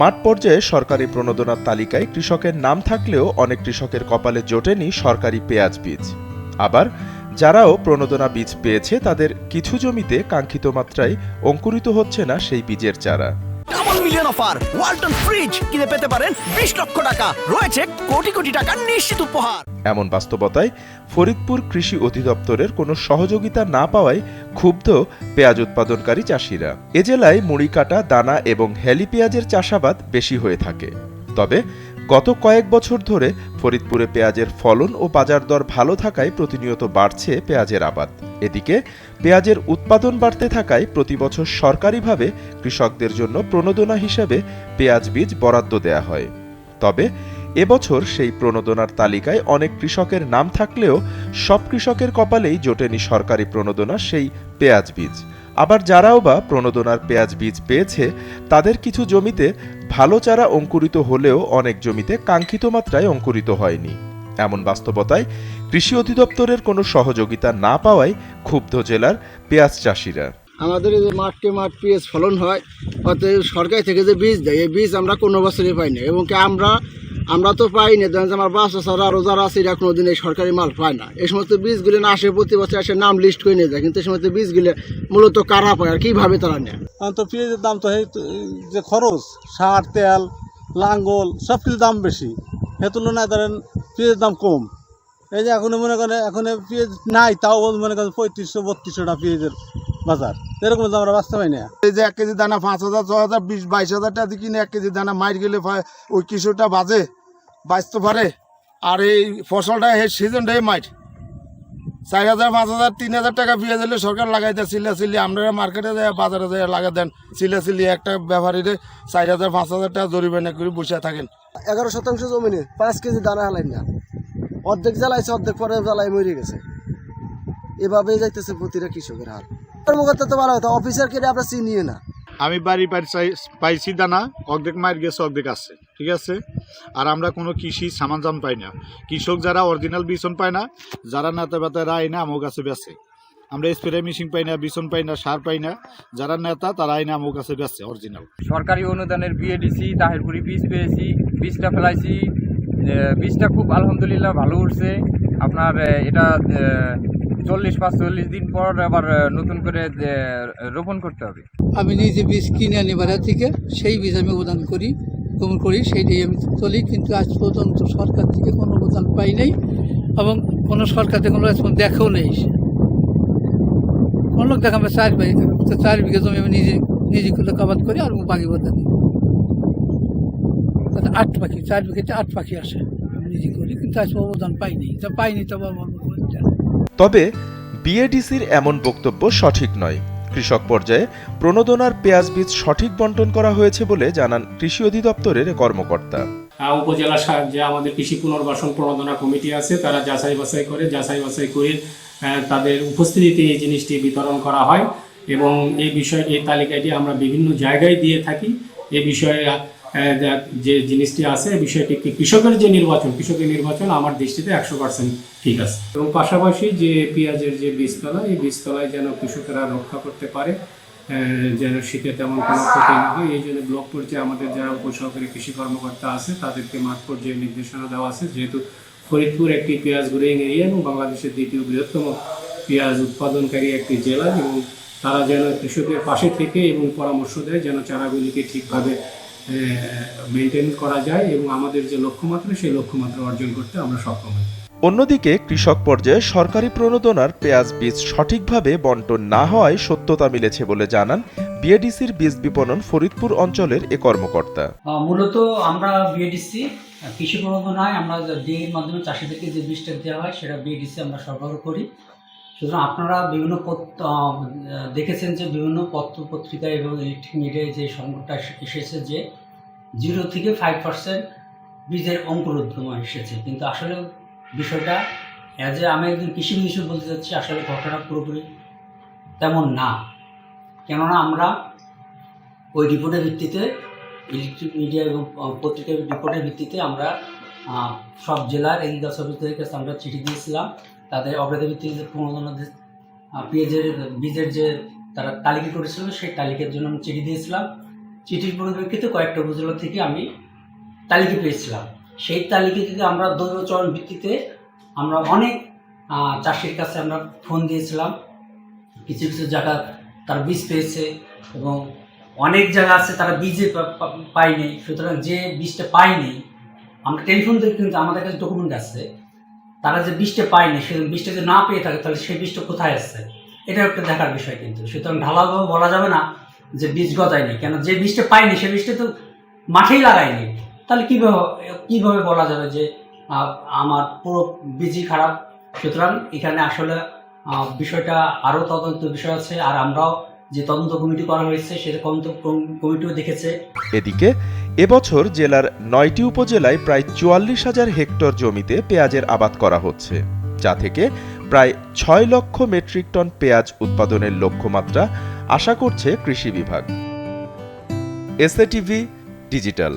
মাঠ পর্যায়ে সরকারি প্রণোদনার তালিকায় কৃষকের নাম থাকলেও অনেক কৃষকের কপালে জোটেনি সরকারি পেঁয়াজ বীজ। আবার যারাও প্রণোদনা বীজ পেয়েছে তাদের কিছু জমিতে কাঙ্ক্ষিত মাত্রায় অঙ্কুরিত হচ্ছে না সেই বীজের চারা। Double million offer, Walton fridge কিনে পেতে পারেন 20 লক্ষ টাকা, রয়েছে কোটি কোটি টাকার নিশ্চিত উপহার। এমন বাস্তবতায় ফরিদপুর কৃষি অধিদপ্তরের কোনো সহযোগিতা না পাওয়ায় ক্ষুব্ধ পেঁয়াজ উৎপাদনকারী চাষিরা। এ জেলায় মুড়ি কাটা, দানা এবং হেলি পেঁয়াজের চাষাবাদ বেশি হয়ে থাকে। তবে গত কয়েক বছর ধরে ফরিদপুরে পেঁয়াজের ফলন ও বাজার দর ভালো থাকায় প্রতিনিয়ত বাড়ছে পেঁয়াজের আবাদ। এদিকে পেঁয়াজের উৎপাদন বাড়তে থাকায় প্রতি বছর সরকারিভাবে কৃষকদের জন্য প্রণোদনা হিসেবে পেঁয়াজ বীজ বরাদ্দ দেয়া হয়। তবে এবছর সেই প্রণোদনার তালিকায় অনেক কৃষকের নাম থাকলেও সব কৃষকের কপালেই জোটেনি সরকারি প্রণোদনা সেই পেঁয়াজ বীজ। আবার যারাও বা প্রণোদনার পেঁয়াজ বীজ পেয়েছে তাদের কিছু জমিতে ভালো চারা অঙ্কুরিত হলেও অনেক জমিতে কাঙ্ক্ষিত মাত্রায় অঙ্কুরিত হয়নি। এমন বাস্তবতায় কৃষি অধিদপ্তরের কোনো সহযোগিতা না পাওয়ায় ক্ষুব্ধ জেলার পেঁয়াজ চাষিরা। আমাদের এই যে মাঠকে মাঠ পেঁয়াজ ফলন হয়, অতএব সরকার থেকে যে বীজ দেয় এই বীজ আমরা কোনো বছরই পাই না, এবং আমরা তো পাই না। ধরেন আমার বাচ্চা ছাড়া আরও যারা আছে এরা কোনোদিন এই সরকারি মাল পায় না। এই সমস্ত বীজগুলো না আসে, প্রতি বছর এসে নাম লিস্ট করে নিয়ে যায়, কিন্তু এই সমস্ত বীজগুলো মূলত কারা পায় আর কীভাবে তারা নেয়। তো পেঁয়াজের দাম তো যে খরচ, সার, তেল, লাঙ্গল সব কিছুর দাম বেশি, সে তুলনায় ধরেন পেঁয়াজের দাম কম। এই যে এখন মনে করেন এখন পেঁয়াজ নাই, তাও মনে করেন 3500-3200 টাকা পেঁয়াজের বাজার, এরকম আমরা বাঁচতে পারি না। এই যে 1 কেজি দানা 5000, 6000, 20-22 টাকা দিয়ে কিনে 1 কেজি দানা মাইর গেলে ওই কৃষকটা বাঁচতে পারে। আর এই ফসলটা এই সিজনটাই মাইর 4000, 5000, 3000 টাকা পেঁয়াজ হলে সরকার লাগাই দেয় চিল্লাচিল্লি। আপনারা মার্কেটে যায়, বাজারে যায় লাগা দেন চিল্লাচিল্লি। একটা ব্যাপারীরে 4000, 5000 টাকা জরিমানা করে বসে থাকেন। 11% জমিনে 5 কেজি দানা হালাই না, অর্ধেক জ্বালাইছে, অর্ধেক পরে জ্বালাই মরে গেছে। এভাবেই যাইতেছে প্রতিটা কৃষকের হাল। কর্মকর্তা তো ভালো হতো, অফিসার কেটে আমরা চিনিয়ে না। আমি বাড়ি পাইছি দানা, অর্ধেক মার গেছে, অর্ধেক আছে, ঠিক আছে। আর আমরা কোনো কৃষি সামানজাম পাই না। কৃষক যারা অরিজিনাল বিছন পায় না, যারা নেতা বেতারা আইনা আমার কাছে বেছে। আমরা স্প্রে মেশিন পাই না, বিছন পাই না, সার পাই না। যারা নেতা তারা আইনা আমার কাছে বেছে অরিজিনাল। সরকারি অনুদানের বিএডিসি তাহিরপুরি বীজ পেয়েছি, বীজটা ফেলাইছি, বীজটা খুব আলহামদুলিল্লাহ ভালো উঠছে। আপনার এটা 40-45 দিন পর আবার নতুন করে রোপণ করতে হবে। আমি নিজে বীজ কিনে আনি বাজার থেকে, সেই বীজ আমি অবদান করি, রোপণ করি, সেইটাই আমি চলি। কিন্তু আজ পর্যন্ত সরকার থেকে কোনো অবদান পাই নাই, এবং কোনো সরকার থেকে কোনো রেসপন্স দেখাও নেই। কোনো লোক দেখা 4 বিঘা জমি আমি নিজে করে আবাদ করি, আর বাকি বদলা দিই। তাতে 8 পাখি, 4 বিঘাতে 8 পাখি আসে, আমি নিজে করি, কিন্তু আজ অবদান পাইনি। তবে তবে বিএডিসির এমন বক্তব্য সঠিক নয়। কৃষক পর্যায়ে প্রণোদনার পেঁয়াজ বীজ সঠিক বন্টন করা হয়েছে বলে জানান কৃষি অধিদপ্তরের কর্মকর্তা। উপজেলা যে আমাদের কৃষি পুনর্বাসন প্রণোদনা কমিটি আছে, তারা যাচাই বাছাই করে তাদের উপস্থিতিতে এই জিনিসটি বিতরণ করা হয়, এবং এই তালিকাটি আমরা বিভিন্ন জায়গায় দিয়ে থাকি। এই বিষয়ে যে জিনিসটি আছে, এই বিষয়টি কৃষকের নির্বাচন আমার দৃষ্টিতে 100% ঠিক আছে। এবং পাশাপাশি যে পেঁয়াজের যে বীজতলা, এই বীজতলায় যেন কৃষকেরা রক্ষা করতে পারে, যেন শীতে তেমন কোনো ক্ষতি না হয়, এই জন্য ব্লক পর্যায়ে আমাদের যারা উপসহকারী কৃষি কর্মকর্তা আছে তাদেরকে মাঠ পর্যায়ে নির্দেশনা দেওয়া আছে। যেহেতু ফরিদপুর একটি পেঁয়াজ গ্রোয়িং এরিয়া এবং বাংলাদেশের দ্বিতীয় বৃহত্তম পেঁয়াজ উৎপাদনকারী একটি জেলা, এবং তারা যেন কৃষকের পাশে থেকে এবং পরামর্শ দেয় যেন চারাগুলিকে ঠিকভাবে মেনটেন করা যায়, এবং আমাদের যে লক্ষ্যমাত্রা সেই লক্ষ্যমাত্রা অর্জন করতে আমরা সক্ষম হই। অন্যদিকে কৃষক পর্যায়ে সরকারি প্রণোদনার পেঁয়াজ বীজ সঠিকভাবে বন্টন না হওয়ায় সত্যতা মিলেছে বলে জানান বিএডিসির বীজ বিপণন ফরিদপুর অঞ্চলের এ কর্মকর্তা। মূলত আমরা বিএডিসি কৃষি প্রণোদনায় আমরা ডিএর মাধ্যমে চাষিদেরকে যে বীজটা দেওয়া হয় সেটা বিএডিসি আমরা সরবরাহ করি। সুতরাং আপনারা বিভিন্ন দেখেছেন যে বিভিন্ন পত্র পত্রিকায় এবং ইলেকট্রিক মিডিয়ায় যে সংবাদটা এসেছে যে 0 থেকে 5% বীজের অঙ্কুরোদ্গম এসেছে, কিন্তু আসলে বিষয়টা আমি একজন কৃষি হিসেবে বলতে চাচ্ছি, আসলে ঘটনা পুরোপুরি তেমন না। কেননা আমরা ওই রিপোর্টের ভিত্তিতে, ইলেকট্রিক মিডিয়া এবং পত্রিকার রিপোর্টের ভিত্তিতে আমরা সব জেলার এগ্রিকালচার অফিসারের কাছে আমরা চিঠি দিয়েছিলাম। তাদের অগ্রাধিকার ভিত্তিতে প্রণোদনাদের পেঁয়াজের বীজের যে তারা তালিকা করেছিল সেই তালিকার জন্য আমি চিঠি দিয়েছিলাম, চিঠির পরিপ্রেক্ষিতে কয়েকটা উপজেলা থেকে আমি তালিকা পেয়েছিলাম। সেই তালিকা থেকে আমরা দৈবচরণ ভিত্তিতে আমরা অনেক চাষির কাছে আমরা ফোন দিয়েছিলাম। কিছু কিছু জায়গা তারা বীজ পেয়েছে এবং অনেক জায়গা আছে তারা বীজে পায়নি। সুতরাং যে বীজটা পায়নি, আমরা টেলিফোন দিয়ে কিন্তু আমাদের কাছে ডকুমেন্ট আছে, তারা যে বীজটা পায়নি সে বীজটা যদি না পেয়ে থাকে তাহলে সেই বীজটা কোথায় আসছে এটা একটা দেখার বিষয়। কিন্তু সুতরাং ঢালাওভাবে বলা যাবে না যে বীজ গজায়নি, কেন যে বীজটা পায়নি সে বীজটা তো মাঠেই লাগায়নি। তাহলে কিভাবে বলা যাবে যে আমার পুরো বীজই খারাপ? সুতরাং এখানে আসলে বিষয়টা আরও তদন্ত বিষয় আছে, আর আমরাও যে তদন্ত কমিটি করা হয়েছে সেটা তদন্ত কমিটিও দেখেছে। এদিকে এবছর জেলার 9টি উপজেলায় প্রায় 44,000 হেক্টর জমিতে পেঁয়াজের আবাদ করা হচ্ছে, যা থেকে প্রায় 6 লক্ষ মেট্রিক টন পেঁয়াজ উৎপাদনের লক্ষ্যমাত্রা আশা করছে কৃষি বিভাগ। SATV digital.